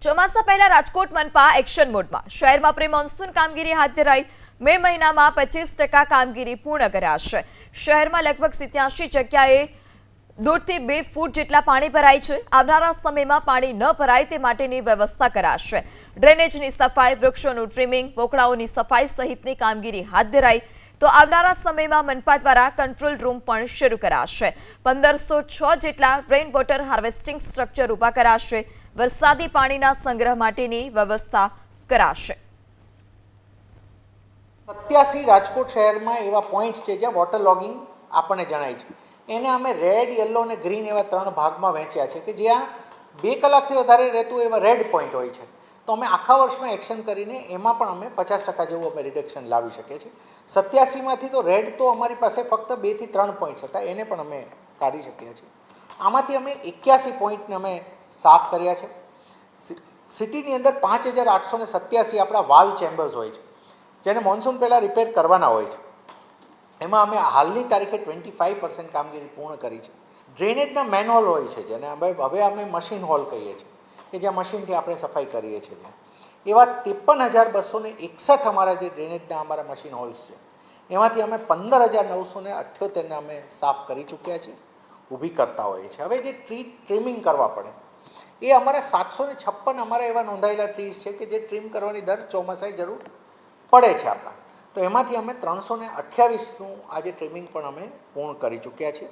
ચોમાસા પહેલા રાજકોટ મનપા એક્શન મોડમાં શહેરમાં પ્રી મોન્સૂન કામગીરી હાથ ધરાઈ મે મહિનામાં 25% કામગીરી પૂર્ણ કરાશે। શહેરમાં લગભગ 87 જગ્યાએ 1.5 થી 2 ફૂટ જેટલા પાણી ભરાય છે। આવનારા સમયમાં પાણી ન ભરાય તે માટેની વ્યવસ્થા કરાશે। ડ્રેનેજની સફાઈ, વૃક્ષોનું ટ્રીમિંગ, વોકળાઓની સફાઈ સહિતની કામગીરી હાથ ધરાઈ તો આવનારા સમયમાં મનપા દ્વારા કંટ્રોલ રૂમ પણ શરૂ કરાશે। 1506 જેટલા રેઇન વોટર હાર્વેસ્ટિંગ સ્ટ્રક્ચર ઊભા કરાશે। વરસાદી પાણીના સંગ્રહ માટેની વ્યવસ્થા કરાશે। 87 રાજકોટ શહેરમાં એવા પોઈન્ટ્સ છે જ્યાં વોટર લોગિંગ આપણને જણાય છે। એને અમે રેડ, યલો અને ગ્રીન એવા 3 ભાગમાં વહેંચ્યા છે કે જ્યાં 2 કલાકથી વધારે રહેતું એવા રેડ પોઈન્ટ હોય છે। તો અમે આખા વર્ષમાં એક્શન કરીને એમાં પણ અમે 50% જેવું અમે રિડક્શન લાવી શકીએ છીએ। 87માંથી તો રેડ તો અમારી પાસે ફક્ત 2 થી 3 પોઈન્ટ્સ હતા, એને પણ અમે કાઢી શકીએ છીએ। આમાંથી અમે 81 પોઈન્ટને અમે સાફ કર્યા છે। સિટીની અંદર 5887 આપણા વાલ્વ ચેમ્બર્સ હોય છે જેને મોન્સૂન પહેલાં રિપેર કરવાના હોય છે। એમાં અમે હાલની તારીખે 25% કામગીરી પૂર્ણ કરી છે। ડ્રેનેજના મેનહોલ હોય છે જેને હવે અમે મશીન હોલ કહીએ છીએ કે જ્યાં મશીનથી આપણે સફાઈ કરીએ છીએ। એવા 53,261 અમારા જે ડ્રેનેજના અમારા મશીન હોલ્સ છે એમાંથી અમે 15,978ને અમે સાફ કરી ચૂક્યા છીએ, ઊભી કરતા હોઈએ છીએ। હવે જે ટ્રીમિંગ કરવા પડે એ અમારા 756 અમારા એવા નોંધાયેલા ટ્રીઝ છે કે જે ટ્રીમ કરવાની દર ચોમાસાએ જરૂર પડે છે આપણા, તો એમાંથી અમે 328નું આજે ટ્રીમિંગ પણ અમે પૂર્ણ કરી ચૂક્યા છીએ।